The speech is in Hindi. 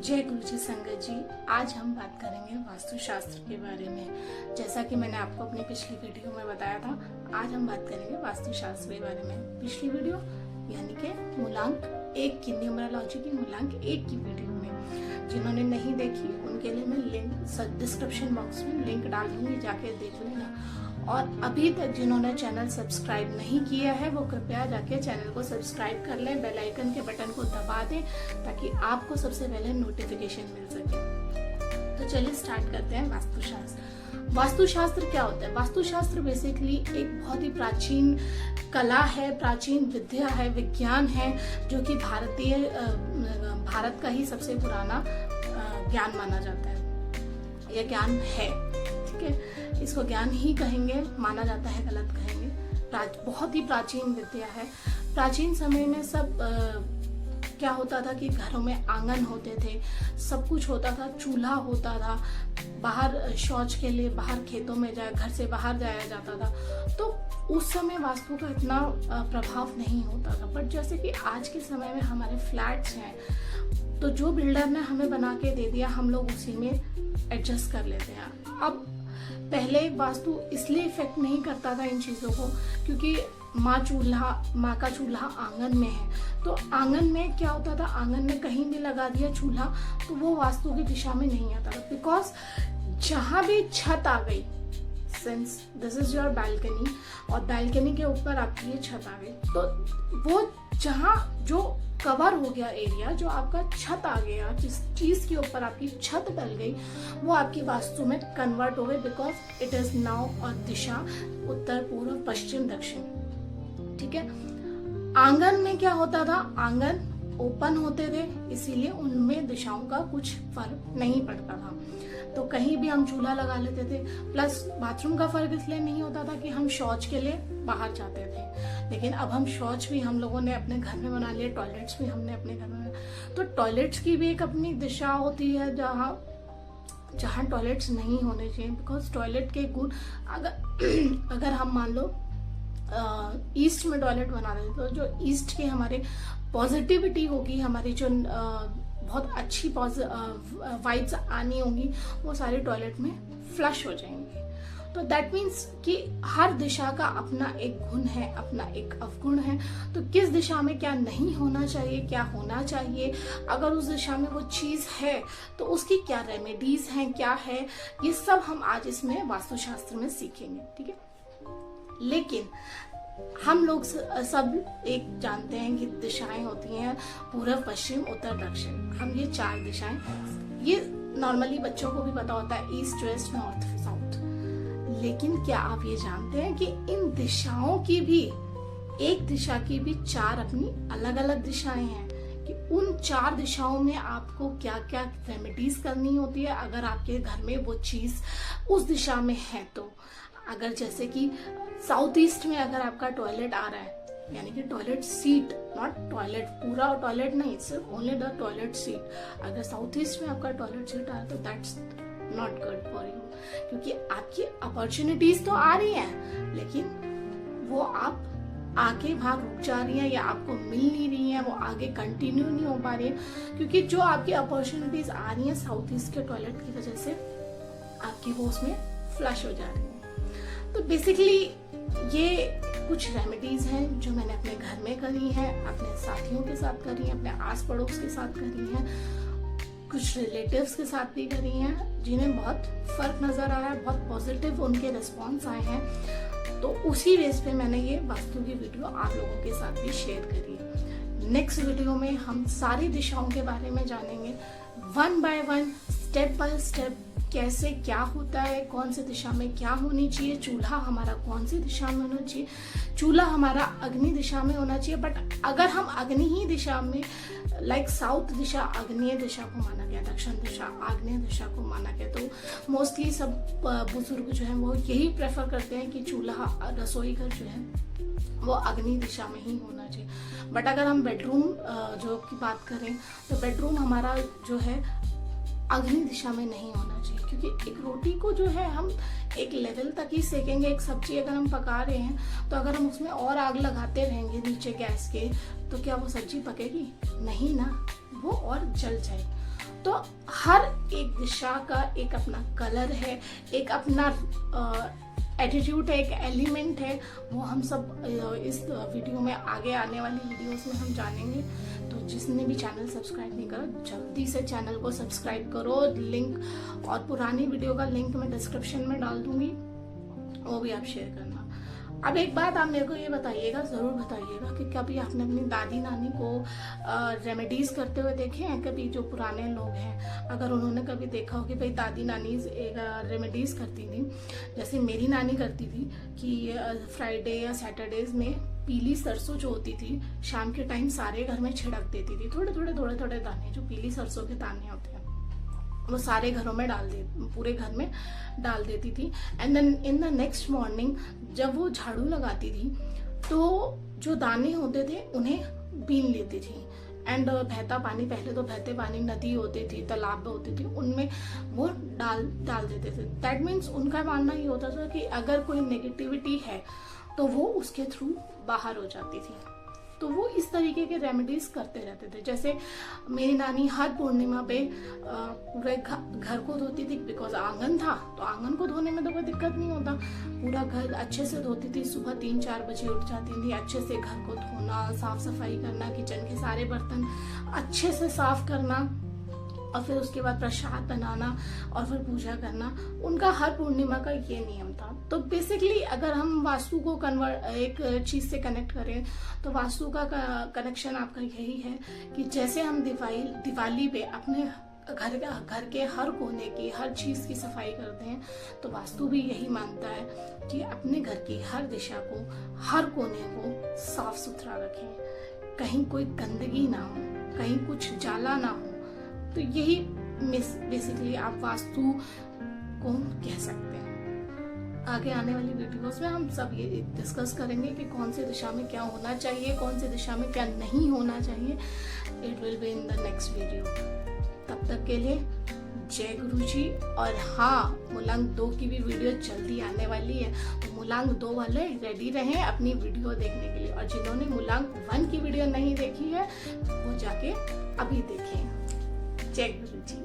जय गुरु जी संगत जी। आज हम बात करेंगे वास्तुशास्त्र के बारे में। जैसा कि मैंने आपको अपनी पिछली वीडियो में बताया था, आज हम बात करेंगे वास्तुशास्त्र के बारे में। पिछली वीडियो यानी कि मूलांक 1 की, न्यूमरोलॉजी की मूलांक 1 की वीडियो में जिन्होंने नहीं देखी उनके लिए मैं लिंक डिस्क्रिप्शन बॉक्स में लिंक डाल दूंगी, जाके देख लेना। और अभी तक जिन्होंने चैनल सब्सक्राइब नहीं किया है वो कृपया जाके चैनल को सब्सक्राइब कर लें, बेल आइकन के बटन को दबा दें ताकि आपको सबसे पहले नोटिफिकेशन मिल सके। तो चलिए स्टार्ट करते हैं वास्तुशास्त्र। वास्तुशास्त्र क्या होता है? वास्तुशास्त्र बेसिकली एक बहुत ही प्राचीन कला है, प्राचीन विद्या है, विज्ञान है, जो कि भारत का ही सबसे पुराना ज्ञान माना जाता है। यह ज्ञान है, ठीक है, इसको ज्ञान ही कहेंगे, माना जाता है, गलत कहेंगे। बहुत ही प्राचीन विद्या है। प्राचीन समय में सब क्या होता था कि घरों में आंगन होते थे, सब कुछ होता था, चूल्हा होता था, बाहर शौच के लिए बाहर खेतों में घर से बाहर जाया जाता था। तो उस समय वास्तु का इतना प्रभाव नहीं होता था। बट जैसे कि आज के समय में हमारे फ्लैट्स हैं, तो जो बिल्डर ने हमें बना के दे दिया हम लोग उसी में एडजस्ट कर लेते हैं। अब पहले वास्तु इसलिए इफेक्ट नहीं करता था इन चीजों को क्योंकि माँ का चूल्हा आंगन में है। तो आंगन में क्या होता था, आंगन में कहीं भी लगा दिया चूल्हा तो वो वास्तु की दिशा में नहीं आता था। बिकॉज जहां भी छत आ गई, since this is your balcony और बैल्कनी के ऊपर आपकी ये छत आ गई, तो वो जहां जो कवर हो गया एरिया, जो आपका छत आ गया, जिस चीज के ऊपर आपकी छत डल गई वो आपकी वास्तु में कन्वर्ट हो गई। बिकॉज इट इज नाउ और दिशा उत्तर, पूर्व, पश्चिम, दक्षिण, ठीक है। आंगन में क्या होता था, आंगन ओपन होते थे, इसीलिए उनमें दिशाओं का कुछ फर्क नहीं पड़ता था। तो कहीं भी हम चूल्हा लगा लेते थे। प्लस बाथरूम का फर्क इसलिए नहीं होता था कि हम शौच के लिए बाहर जाते थे, लेकिन अब हम शौच भी हम लोगों ने अपने घर में बना लिए, टॉयलेट्स भी हमने अपने घर में। तो टॉयलेट्स की भी एक अपनी दिशा होती है जहाँ टॉयलेट्स नहीं होने चाहिए। बिकॉज टॉयलेट के गुण अगर हम मान लो ईस्ट में टॉयलेट बना रहे तो जो ईस्ट के हमारे पॉजिटिविटी होगी, हमारी जो बहुत अच्छी वाइब्स आनी होंगी, वो सारे टॉयलेट में फ्लश हो जाएंगे। तो दैट मीन्स कि हर दिशा का अपना एक गुण है, अपना एक अवगुण है। तो किस दिशा में क्या नहीं होना चाहिए, क्या होना चाहिए, अगर उस दिशा में वो चीज है तो उसकी क्या रेमेडीज हैं, क्या है, ये सब हम आज इसमें वास्तुशास्त्र में सीखेंगे, ठीक है। लेकिन हम लोग सब एक जानते हैं कि दिशाएं होती हैं पूर्व, पश्चिम, उत्तर, दक्षिण। हम ये 4 दिशाएं, ये नॉर्मली बच्चों को भी पता होता है, ईस्ट, वेस्ट, नॉर्थ, साउथ। लेकिन क्या आप ये जानते हैं कि इन दिशाओं की भी, एक दिशा की भी 4 अपनी अलग अलग दिशाएं हैं, कि उन 4 दिशाओं में आपको क्या क्या रेमेडीज करनी होती है अगर आपके घर में वो चीज उस दिशा में है। तो अगर जैसे कि साउथ ईस्ट में अगर आपका टॉयलेट आ रहा है, यानी कि टॉयलेट सीट, नॉट टॉयलेट, पूरा टॉयलेट नहीं, सिर्फ ओनली द टॉयलेट सीट, अगर साउथ ईस्ट में आपका टॉयलेट सीट आ रहा है तो that's not good for you, क्योंकि आपकी अपॉर्चुनिटीज तो आ रही हैं लेकिन वो आप आगे भाग रुक जा रही है या आपको मिल नहीं रही है, वो आगे कंटिन्यू नहीं हो पा रही है, क्योंकि जो आपकी अपॉर्चुनिटीज आ रही है साउथ ईस्ट के टॉयलेट की वजह से आपकी वो उसमें फ्लश हो जा रही है। तो बेसिकली ये कुछ रेमेडीज हैं जो मैंने अपने घर में करी हैं, अपने साथियों के साथ करी हैं, अपने आस पड़ोस के साथ करी हैं, कुछ रिलेटिव्स के साथ भी करी हैं, जिन्हें बहुत फर्क नजर आया है, बहुत पॉजिटिव उनके रिस्पॉन्स आए हैं। तो उसी बेस पे मैंने ये वास्तु की वीडियो आप लोगों के साथ भी शेयर करी है। नेक्स्ट वीडियो में हम सारी दिशाओं के बारे में जानेंगे, 1 बाय 1, स्टेप बाय स्टेप, कैसे क्या होता है, कौन सी दिशा में क्या होनी चाहिए, चूल्हा हमारा कौन सी दिशा में होना चाहिए, चूल्हा हमारा अग्नि दिशा में होना चाहिए। बट अगर हम अग्नि ही दिशा में, लाइक साउथ दिशा आग्नेय दिशा को माना गया, दक्षिण दिशा आग्नेय दिशा को माना गया, तो मोस्टली सब बुजुर्ग जो है वो यही प्रेफर करते हैं कि चूल्हा, रसोई घर जो है वो अग्नि दिशा में ही होना चाहिए। बट अगर हम बेडरूम जो की बात करें तो बेडरूम हमारा जो है अग्नि दिशा में नहीं होना चाहिए, क्योंकि एक रोटी को जो है हम एक लेवल तक ही सेकेंगे। एक सब्जी अगर हम पका रहे हैं तो अगर हम उसमें और आग लगाते रहेंगे नीचे गैस के, तो क्या वो सब्जी पकेगी? नहीं ना, वो और जल जाए। तो हर एक दिशा का एक अपना कलर है, एक अपना एटीट्यूड है, एक एलिमेंट है। वो हम सब इस वीडियो में, आगे आने वाली वीडियोस में हम जानेंगे। तो जिसने भी चैनल सब्सक्राइब नहीं करा, जल्दी से चैनल को सब्सक्राइब करो। लिंक और पुरानी वीडियो का लिंक मैं डिस्क्रिप्शन में डाल दूंगी, वो भी आप शेयर करना। अब एक बात आप मेरे को ये बताइएगा, जरूर बताइएगा कि कभी आपने अपनी दादी नानी को रेमेडीज करते हुए देखे हैं? कभी जो पुराने लोग हैं, अगर उन्होंने कभी देखा हो कि भाई दादी नानी रेमेडीज करती थी, जैसे मेरी नानी करती थी कि फ्राइडे या सैटरडेज में पीली सरसों जो होती थी, शाम के टाइम सारे घर में छिड़क देती थी। थोड़े थोड़े दाने, जो पीली सरसों के दाने होते हैं, वो सारे घरों में पूरे घर में डाल देती थी। And then in the next morning जब वो झाड़ू लगाती थी तो जो दाने होते थे उन्हें बीन लेती थी। एंड बहता पानी, पहले तो बहते पानी नदी होती थी, तालाब होती थी, उनमें वो डाल देते थे। दैट मीन्स उनका मानना ये होता था कि अगर कोई नेगेटिविटी है तो वो उसके थ्रू बाहर हो जाती थी। तो वो इस तरीके के रेमेडीज करते रहते थे। जैसे मेरी नानी हर पूर्णिमा पे पूरे घर को धोती थी, बिकॉज आंगन था, तो आंगन को धोने में तो कोई दिक्कत नहीं होता। पूरा घर अच्छे से धोती थी। सुबह 3-4 बजे उठ जाती थी, अच्छे से घर को धोना, साफ सफाई करना, किचन के सारे बर्तन अच्छे से साफ करना, और फिर उसके बाद प्रसाद बनाना और फिर पूजा करना। उनका हर पूर्णिमा का ये नियम था। तो बेसिकली अगर हम वास्तु को एक चीज से कनेक्ट करें, तो वास्तु का कनेक्शन आपका यही है कि जैसे हम दिवाली पे अपने घर के हर कोने की, हर चीज की सफाई करते हैं, तो वास्तु भी यही मानता है कि अपने घर की हर दिशा को, हर कोने को साफ सुथरा रखें, कहीं कोई गंदगी ना हो, कहीं कुछ जाला ना हो। तो यही बेसिकली आप वास्तु को कह सकते हैं। आगे आने वाली वीडियोस में हम सब ये डिस्कस करेंगे कि कौन सी दिशा में क्या होना चाहिए, कौन सी दिशा में क्या नहीं होना चाहिए। It will be in the next video. तब तक के लिए जय गुरु जी। और हाँ, मुलांग 2 की भी वीडियो जल्दी आने वाली है, तो मुलांग 2 वाले रेडी रहें अपनी वीडियो देखने के लिए। और जिन्होंने मुलांग 1 की वीडियो नहीं देखी है, वो जाके अभी देखें। जय गुरु जी।